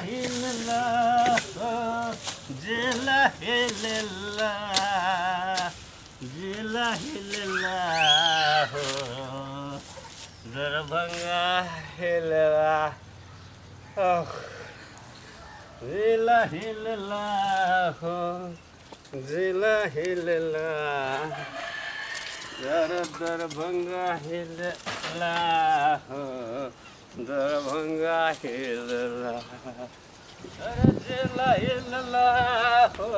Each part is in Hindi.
हिलला जिला हिलला जिला हिलला हो दरभंगा हिलला जिला हिलला हो जिला हिलला दरभंगा हिलला हो दरभंगा हिलला जिला हिलला हो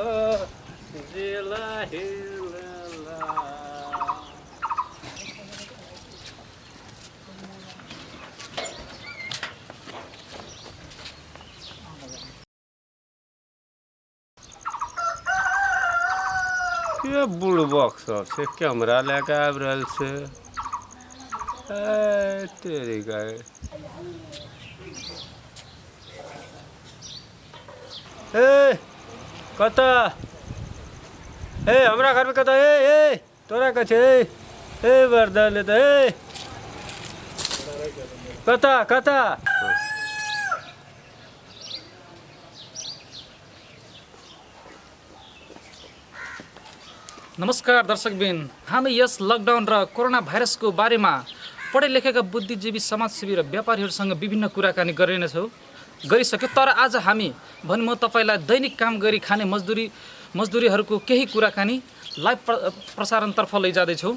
जिला हिलला। ये बुड़बक सब से कैमरा लेके आब रहल से तेरी गाय कता हमरा घर में कता तोरा का छे बरदान ले कता कता नमस्कार दर्शकबिन, हामी यस लकडाउन र कोरोना भाइरसको बारेमा पढे लेखेका बुद्धिजीवी समाजसेवी र व्यापारीहरूसँग विभिन्न कुराकानी गरिसक्यो। तर आज हामी भने म तपाईलाई दैनिक काम गरी खाने मजदुरीहरूको केही कुराकानी लाइभ प्रसारणतर्फ लैजाँदैछु।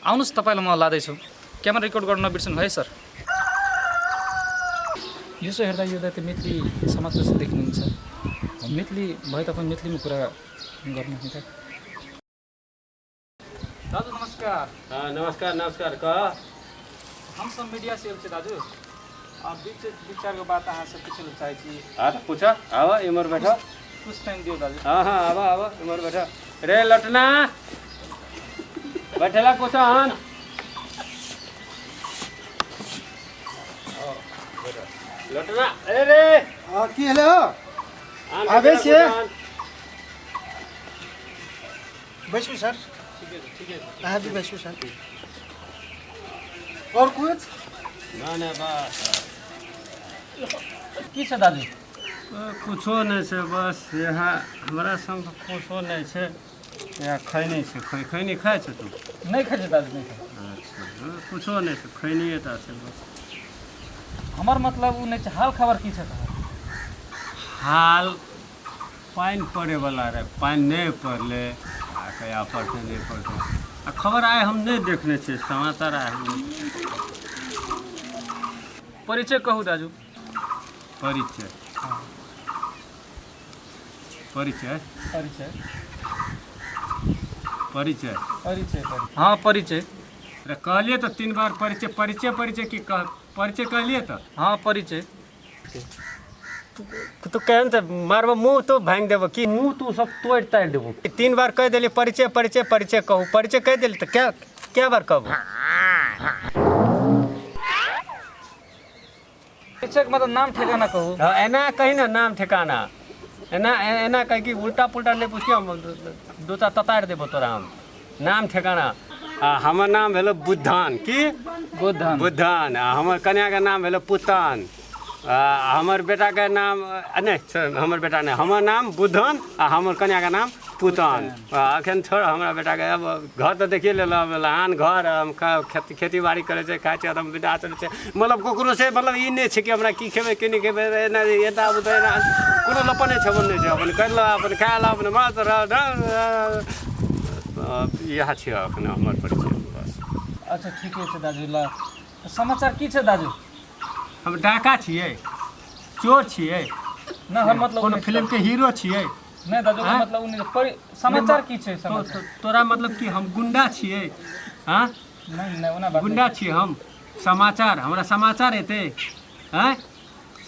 आउनुहोस् तपाईलाई म लाँदैछु। क्यामेरा रेकर्ड गर्न नबिर्सनु है सर। यसो हेर्दा यो त मैथिली समाज जस्तो देखिनुहुन्छ। मैथिली भए तपाईँ मैथिलीमा कुरा गर्नु नि त। दाजु नमस्कार। नमस्कार नमस्कार कह हम सब मीडिया से छे दाजु। अब विचार को बात अहाँ से पूछल चाहे छी। हाँ तो पूछा आवा इमर बैठो कुछ टाइम दियो दाजु। हाँ हाँ आवा आवा इमर बैठो रे लटना बैठेला पूछा हन लटना ए रे की हेलो आबे छे बैठू सर। ठीक है हाँ भी बैठू सर। और कुछ ना ना बस की छ दाजु? कुछो नहीं छे बस यहाँ हमारा संग कुछो नहीं छे यहाँ खैनी छे खैनी खाए छे तू नहीं खाए छ दाजु? नहीं खाए। अच्छा कुछो नहीं छे खैनी ता छे बस। हमार मतलब उ नहीं छ। हाल खबर की छ? हाल पानी पड़े वाला रहे पानी नहीं पड़ले कया पढ़ते नहीं पढ़ते खबर आए हम नहीं देखने छे समाचार आए हम परिचय कहू दाजु। परिचय परिचय परिचय परिचय परिचय हाँ परिचय अरे कहलिए तो 3 बार परिचय परिचय परिचय की परिचय कहलिए तो हाँ परिचय तो कहन तो मारब मुँह तो भांग देव कि मुँह तू सब तोड़ ताड़ देव 3 बार कह दिली परिचय परिचय परिचय कहू परिचय कह दिली तो क्या बार कहू परिचय का मतलब नाम ठिकाना कहू। एना कही ना नाम ठिकाना एना एना कह कि उल्टा पुल्टा नहीं पूछ हम 2 ततार देव तोरा हम नाम ठिकाना। हमर नाम भेलो बुद्धान की बुद्धान बुद्धान हमर कन्या का नाम भेलो पुतान हमर बेटा का नाम नहीं हमर बेटा नहीं हमर नाम बुद्धन हमर कन्या का नाम पुतान। अखन छोड़ हमरा बेटा के अब घर तो देखिए ले लहान घर हम खेती बाड़ी करे छे खाए छे हम विदा चले छे मतलब ककरो से मतलब ई नहीं छे कि हमरा की खेबे कि नहीं खेबे एना एता उता एना कोनो लपने छबन नहीं छे अपन कर ला अपन खा ला अपन मत यह छे अखन हमर परिचय बस। अच्छा ठीक है दाजु। ल समाचार की छ दाजु? हम डाका छिए चोर छिए ना हम मतलब कोनो फिल्म के हीरो छिए नहीं दाजु का मतलब उन्हें समाचार की छे समाचार तोरा मतलब कि हम गुंडा छिए हां नहीं नहीं ओना बात गुंडा छिए हम समाचार हमरा समाचार हेते हैं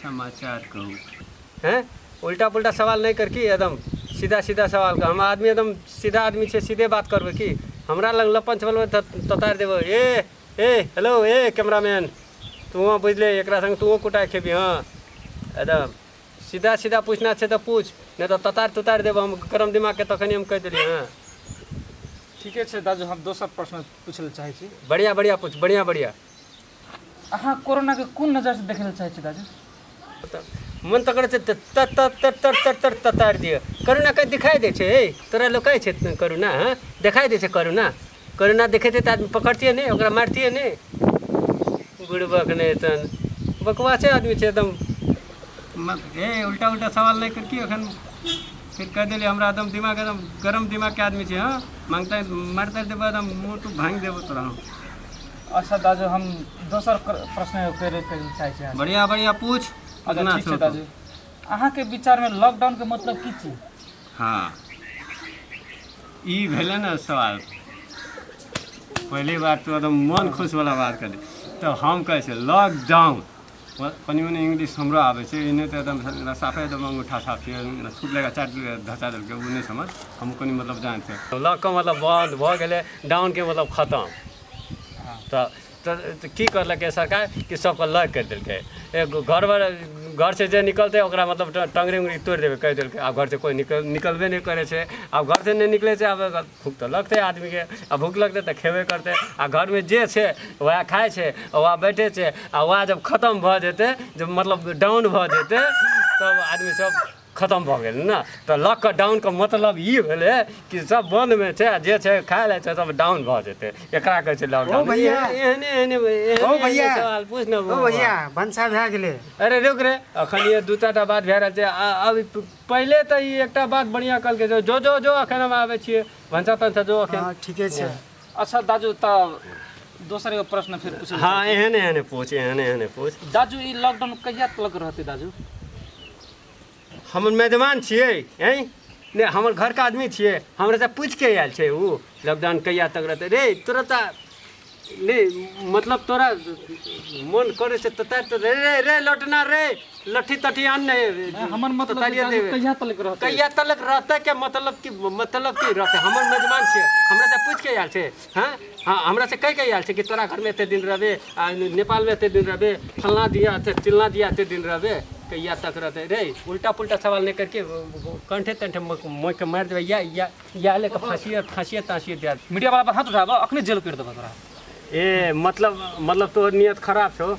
समाचार कहू हैं उल्टा पुल्टा सवाल नहीं करके एकदम सीधा सीधा सवाल का हम आदमी एकदम सीधा आदमी छे सीधे बात करबे की हमरा लग लपन छबल ततार देबो ए हेलो ए कैमरामैन तू बुझले एकरा संग तू कुटा खेबी हाँ एकदम सीधा सीधा पूछना छे तो पूछ नहीं तो ततार तुतार देव हम गरम दिमाग के तखनी हम कह दिली हाँ ठीक है दाजु। हम दोसर प्रश्न पूछल चाहे छी। बढ़िया बढ़िया पूछ बढ़िया बढ़िया अहाँ कोरोना के कौन नजर से देखे चाहे छी दाजु? मन तो करे ततार दिए करुणा कहीं दिखाई दे छे तोरा लोग कहे छे करुणा हाँ दिखाई दे छे करुणा देखे थे तो आदमी पकड़ती नहीं ओकरा मारती नहीं बुढ़बक नहीं तन बकवासे आदमी छे एकदम उल्टा उल्टा सवाल नहीं करके अखन फिर कह दिली हमरा एकदम दिमाग एकदम गरम दिमाग के आदमी छे हाँ मांगता है मारता देबो एकदम मुँह तो भांग देबो तोरा हम। अच्छा दाजु हम दोसर प्रश्न करे चाहै छी। बढ़िया बढ़िया पूछ। अच्छा ठीक छै दाजु अहाँ के विचार में लॉकडाउन के मतलब की छी? हाँ ई भेले ना सवाल पहली बात तो एकदम मन खुश वाला बात कर तो हम कहे छे लॉकडाउन कनी मनी इंग्लिश हमरो आवे छे इने तो एकदम साफे एकदम अंगूठा साफ छे छूट लेगा चाट धसा देलके उ नहीं समझ हम कोनी मतलब जान छे लॉक का मतलब बंद भ गेले डाउन के मतलब खत्म। तो की करलकै सरकार कि सबके लॉक कर देलकै घर से जे निकलते ओकरा मतलब टंगरी उंगरी तोड़ देवे कह देलकै आब घर से कोई निकलबे नहीं करे छे आब घर से नहीं निकले छे आब भूख तो लगते आदमी के आ भूख लगते तो खेबे करते आ घर में जे छे वह खाए छे वह बैठे छे आ वह जब खत्म भ जेते जब मतलब डाउन भ जेते तब आदमी सब खत्म भ गेल ना। तो लॉकडाउन का मतलब ये भेले कि सब बंद में छे जे छे खाए ले छे सब डाउन भ जेते एकरा कहै छे लॉकडाउन। भैया सवाल पूछ न भैया भंसा भए गेले। अरे रुक रे अखन ये दू चारटा बात भए रहल छै अब पहले तो ई एकटा बात बढ़िया कहलकै जो जो जो अखन हम आबै छियै भंसा तंसा जो अखन ठीके छै। अच्छा दाजु त दोसर एगो प्रश्न फिर पूछ। हाँ एहने पूछ दाजु ई लॉकडाउन कहिया तक रहते दाजु? हमर मेजबान छियै हैं ने हमर घर का आदमी छियै हमरा से पूछ के आयल छै उ लॉकडाउन कहिया तक रहते रे तोरा त ने मतलब तोरा मन करे से तता तो रे रे लौटना रे लठी तठी आन ने हमर मतलब कहिया तक रहते? कहिया तक रहते के मतलब की रहते हमर मेजबान छियै हमरा से पूछ के आयल छै। हाँ हाँ हमरा से कह के आयल छै कि तोरा घर में एते दिन रहबे नेपाल में एते दिन रहबे फलना दिया चिलना दिया एते दिन रहबे कहिया तक रहते रे उल्टा पुल्टा सवाल नहीं करके कंठे तंठे मोह के मार देवे या लेके फांसिए तांसिए दे मीडिया वाला पर हाथ उठाबो अखने जेल कर देबो तोरा। ए मतलब तोर नियत खराब छो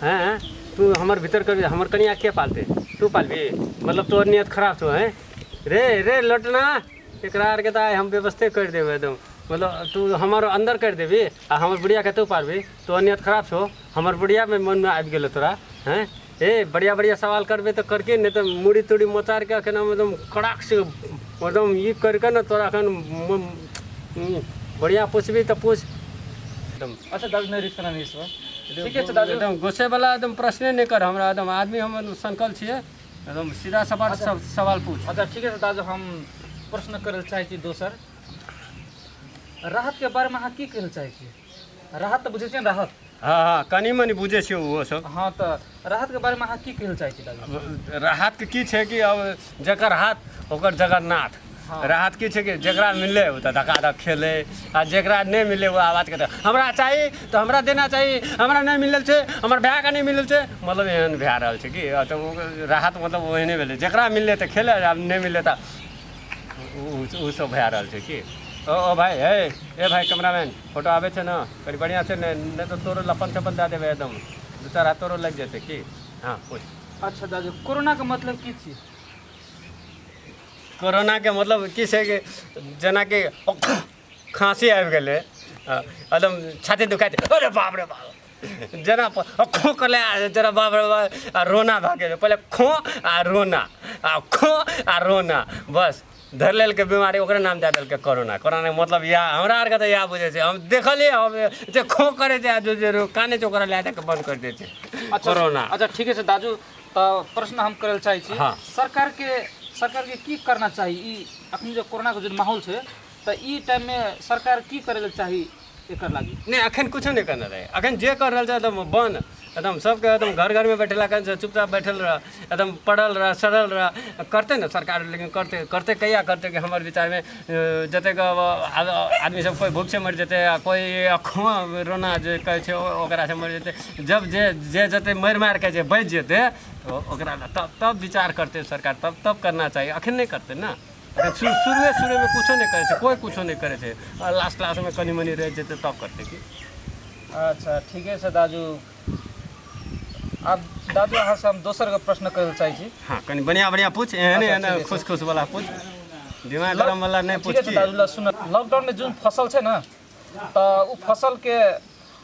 हैं तू हमर भीतर कर हमर कनिया के पालते तू पालबी मतलब तोर नियत खराब छो हैं रे लौटना एकरा आर के त हम व्यवस्था कर देबे एकदम मतलब तू हमार अंदर कर देबी आ हमर बुढ़िया के तू पालबी तोर नियत खराब छो हमर बुढ़िया में मन में आबि गेलो तोरा हैं ए बढ़िया सवाल करबे तो करके नहीं तो मुड़ी तुड़ी मोचार के अखन एकदम कड़ाक से एकदम ये करके ना तोरा अखन बढ़िया पूछबी तो पूछ एकदम। अच्छा दाजु नहीं रिस्क नहीं इसमें ठीक है दाजु एकदम गुस्से वाला एकदम प्रश्न नहीं कर हमरा एकदम आदमी हम संकल छिए एकदम सीधा सवाल पूछ। अच्छा ठीक है दाजु हम प्रश्न करे चाहै छी दोसर राहत के बारे में अहाँ की कहल चाहै छी? राहत तो बुझे छियै राहत हाँ कनी मनी बुझे छियै वो सब। हाँ तो राहत के बारे में अहाँ की कहल चाहै छी दाजु? राहत के की छै कि अब जकर हाथ ओकर जगन्नाथ। हाँ। राहत की छै कि जकरा मिले वो तो धकाधक खेले आ जकरा नहीं मिले वो आवाज कहते हमरा चाहिए तो हमरा देना चाहिए हमरा नहीं मिलल छै हमर भाई का नहीं मिलल छै मतलब एहन भए रहल छै कि तो राहत मतलब ओहने भेलै जकरा मिलले तो खेले आ नहीं मिलले तो उ सब भए रहल छै कि ओ भाई ए भाई कैमरामैन फोटो आवे छै ना कनी बढ़िया से नहीं तो तोरो लपन छपन दे देबे एकदम दू चार हाथ तोरो लग जेते कि। हाँ पूछ। अच्छा दाजु कोरोना के मतलब की छी? कोरोना के मतलब की छै कि जेना कि खांसी आबि गेलै एकदम छाती दुखाइत अरे बाप रे बाप जेना खो कले जेना बाप रे बाप आ रोना भए गेलै पहिले खो आ रोना बस धर लेलकै बीमारी ओकरे नाम दे देलकै कोरोना के मतलब या हमरा आर के तो इएह बुझे छै हम देखलिए हम जे खो करे छै जो काने छै ओकरा लै दे के बंद कर दे छै कोरोना। अच्छा ठीक है दाजु तो प्रश्न हम करे चाहै छी। हाँ। सरकार के की करना चाहिए ई अखन जो कोरोना के जो माहौल छै तो ई टाइम में सरकार की करे ले चाही एकर लागी? नहीं अखन कुछ नहीं करना रहे अखन जे कर रहल छै एकदम बंद एकदम सबके एकदम घर में बैठेला चुपचाप बैठल रह एकदम पढ़ल रह सड़ल रह करते ना सरकार लेकिन करते कहिया करते कि हमारे विचार में जते आदमी सब कोई भूख से मर जेते कोई अखुआ रोना जे कहै छै ओकरा से मर जेते जब जे जते मारि के जे बच जेते तो ओकरा तब विचार करते सरकार तब करना चाहिए अखन नहीं करते ना शुरू में कुछो नहीं करे छै कोई कुछो नहीं करे छै लास्ट में कनी मनी रह जेते तब करते कि। अच्छा ठीक है दाजु अब दाजु अहाँ से हम दोसर का प्रश्न करे चाहे छी। हाँ कनी बढ़िया बढ़िया पूछ एहने अच्छा, एहने ठीक खुश खुश वाला पूछ दिमाग गरम वाला नहीं पूछ ठीक है दाजु ला सुन लॉकडाउन में जो फसल है ना तो उ फसल के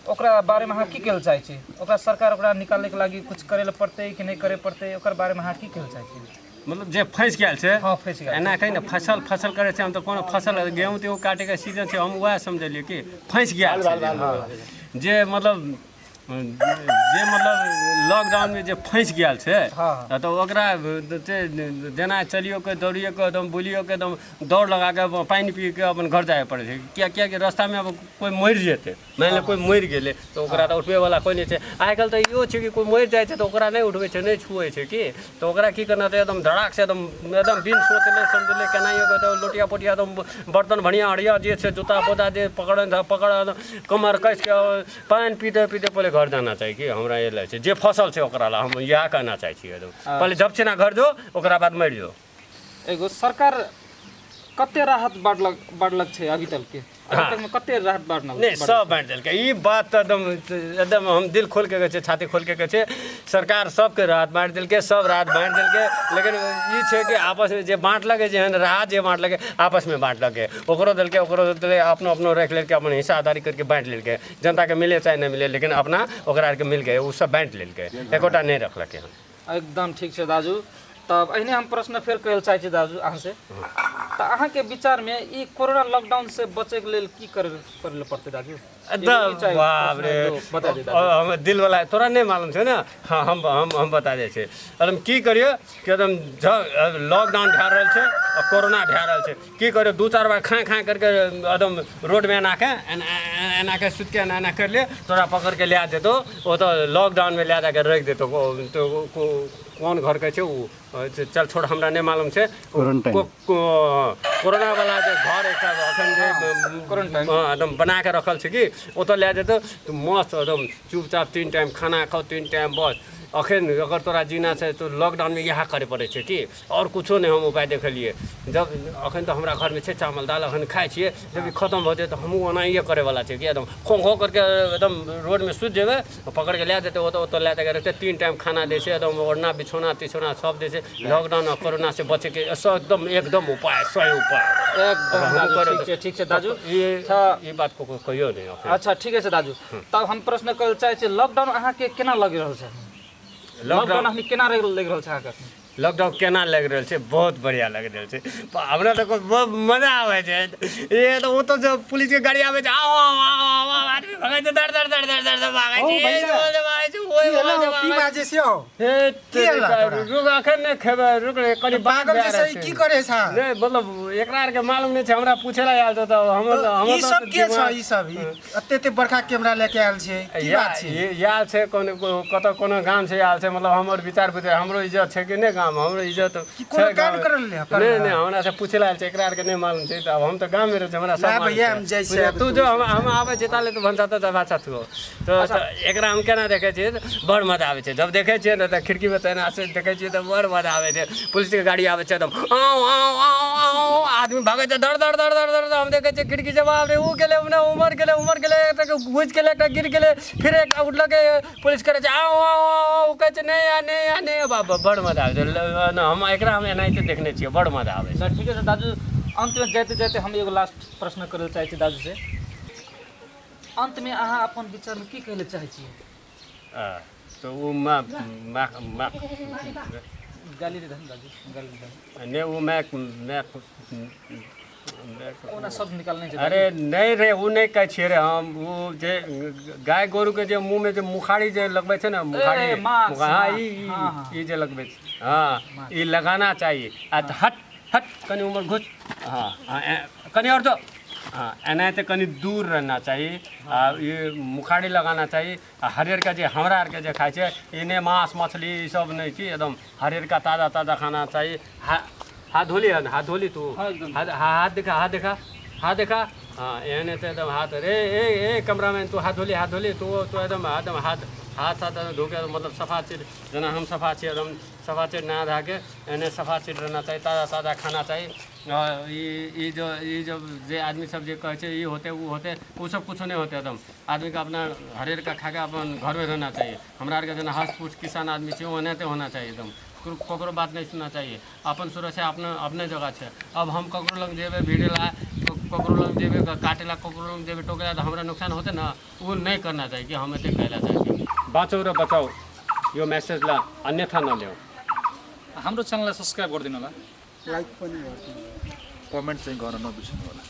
ओकरा बारे में अहाँ की कहल चाहे छी ओकरा सरकार ओकरा निकाले के लागी कुछ करे ले पड़ते कि नहीं करे पड़ते ओकर बारे में अहाँ की कहल चाहे छी। मतलब जे फंस गेल छै हाँ फंस गेल एना कहीं ना फसल करे छै हम तो कोनो फसल गेहूँ तेहूँ काटे के सीजन छै हम वह समझलिए कि फंस गेल छै जे मतलब लॉकडाउन में जे फंस गेल छै हाँ। तो ओकरा जेना चलियो के दौड़ियो के एकदम बुलियो के एकदम दौड़ लगा के पानी पी के अपन घर जाए पड़े छै किया कि रास्ता में अब कोई मरि जेतै मान लो कोई मरि गेलै तो ओकरा तो उठबे वाला कोई नहीं छै आइ काल्हि तो इहो छै कि कोई मरि जाइ छै तो ओकरा नहीं उठबै छै नहीं छुए छै कि तो ओकरा की करना छै एकदम धड़ाक से एकदम बिन सोचले समझले केनाहियो के तो लोटिया पोटिया एकदम बर्तन बढ़िया हड़िया जे छै जूता पोता जे पकड़ कमर कस के पानी पीते पीते पहले घर जाना चाहिए कि हमरा ये लगे जे फसल छै ओकरा ला हम यह कहना चाहे छी एकदम पहले जब से ना घर जो ओकरा बाद मर जो। एगो सरकार कते राहत बांटलक छै अभी तक के अभी तक में कते राहत बांटल नहीं सब बांट देलकै ई बात तो एकदम हम दिल खोल के कहै छाती खोल के कहै सरकार सबके राहत बांट देलकै सब राहत बांट देलकै लेकिन ई छै कि आपस में जे बांटलकै जेहन राहत जे बांटलकै आपस में बांटलकै ओकरो देलकै अपनो अपनो रख लेलकै अपन हिस्सादारी करके बांट लेलकै जनता के मिले चाहे नहीं मिले लेकिन अपना ओकरा आर के मिल गए उ सब बांट लेलकै एकोटा नहीं रखलकै हन। एकदम ठीक छै दाजू तब अहिने हम प्रश्न फेर कहल चाहे छी दाजू अहाँ से तो अहाँ के विचार में ई कोरोना लॉकडाउन से बचे के लेल की करे पड़ते दाजू बाप रे बता दे हम दिल वाला तोरा नहीं मालूम छै ना हाँ हम बता दे छै एकदम की करियो कि एकदम लॉकडाउन भए रहल छै और कोरोना भए रहल छै की करियो दू चार बार खाँ करके एकदम रोड में एना के सुत के एना कर ले तोरा पकड़ के ले देतो वो तो लॉकडाउन में ले जाके रख देतो कौन घर के छै उ चल छोड़ हमरा नहीं मालूम छै कोरोना वाला जो घर एक क्वारंटाइन एकदम बना के रखल छै कि ओतऽ ले जेतो तो मस्त एकदम चुपचाप 3 टाइम खाना खाओ 3 टाइम बस अखन अगर तोरा जीना छै तो लॉकडाउन में यह करे पड़े छै कि और कुछो नहीं हम उपाय देखलिए जब अखन तो हमरा घर में छै चावल दाल अखन खाए छिए जब खत्म हो जाए तो हम ओनाहिए करे वाला छै कि एकदम खो करके एकदम रोड में सुत जेबे पकड़ के ले देते ओतऽ ले जाके रखते 3 टाइम खाना दे छै एकदम ओढ़ना बिछौना तिछौना सब दे छै लॉकडाउन और कोरोना से बचे के एकदम उपाय सही उपाय एकदम ठीक छै दाजू ये बात को कहियो नहीं। अच्छा ठीक है दाजू तब हम प्रश्न करल चाहे छी लॉकडाउन अहाँ के केना लग रहल छै लॉकडाउन अखनी केना लग रहल छै अहाँ के लॉकडाउन केना लग रहल छै बहुत बढ़िया लग रहल छै हमरा तो बहुत मजा आवे छै ये तो वो तो जब पुलिस के गाड़ी आवे छै आओ आदमी भागे छै दर भागे छै की बाजे से हो रुक अखन ने खेबे रुक कनी पागल जैसे की करे छ नहीं मतलब एकरा आर के मालूम नहीं छै हमरा पूछे ला आयल त हम ई सब के छ ई सब एते बड़का कैमरा लेके आयल छै की बात छै ये आयल छै कोनो गाम से आयल छै मतलब हमर विचार हमरो इज्जत छै कि नहीं हमरो इज्जत कोनो काम करल ले नहीं हमरा से पूछला छै एकरा आर के नहीं मालूम छै त हम त गाम में रह हमरा सब भैया हम जाय छै तू जो हम आवे छै ताले तो भनसा त भाषा तू तो एकरा हम केना देखे छियै बड़ मजा आवे छै जब देखे छियै न त खिड़की में तेना से देखे छियै त बड़ मजा आवे छै पुलिस के गाड़ी आवे छै एकदम आओ आदमी भागे छै दर हम देखे छियै खिड़की से बाप रे उ गेले उमर गेले एकटा घुस गेले एकटा गिर गेले फिर एकटा उठल के पुलिस करे छै आओ कहै छै नहीं बाबा बड़ मजा आवे छै हम एकरा हम एनाहिते देखने छियै बड़ मजा आवे छै। ठीक है दाजू अंत में जाते हम एगो लास्ट प्रश्न करल चाहे छी दाजू से अंत में अहाँ अपन विचार में की कहले चाहे छी तो वो गाली दे दाजू गाली दे नहीं वो मैं ओना सब निकालने छै अरे नहीं रे वो नहीं कह छिए रे हम वो जे गाय गोरु के जे मुंह में जे मुखाड़ी जे लगबे छै ना मुखाड़ी हाँ ई जे लगबे छै हाँ ई लगाना चाहिए हट कनी उमर घुस हाँ कनी और तो हाँ एनाहिते कनी दूर रहना चाहिए ये मुखाड़ी लगाना चाहिए हरियर का जे हमरा आर के जे खाए छै इन्हें मांस मछली सब नहीं कि एकदम हरियर का ताज़ा खाना चाहिए हाथ धोली तू हाथ देखा हाँ एने तो एकदम हाथ रे कैमरामैन तू हाथ धोली तू एकदम हाथ धो के मतलब सफा चीज जना हम सफा छी एकदम सफा चीज नहा धा के एने सफा चीज रहना चाहिए ताज़ा खाना चाहिए ये जो जे आदमी सब जे कहे ये होते वो होते वो सब कुछ नहीं होते एकदम आदमी का अपना हरेर का खा के अपन घर में रहना चाहिए हमरा आर के जना हंस पूछ किसान आदमी छे ओने ते होना चाहिए एकदम ककरो बात नहीं सुनना चाहिए अपन सुरक्षा अपने जगह छे अब हम ककरो लग जेबे भिड़ेला ककरो लग जेबे काटेला ककरो लग जेबे टोकेला तो हमरा नुकसान होते ना वो नहीं करना चाहिए कि हम एते कहला चाहिए बाँचौ र बचाऊ यो मेसेज ला अन्यथा नल्याऊ हाम्रो च्यानललाई सब्सक्राइब गरिदिनु होला लाइक पनि गर्छु कमेन्ट चाहिँ गर्न नबिर्सनु होला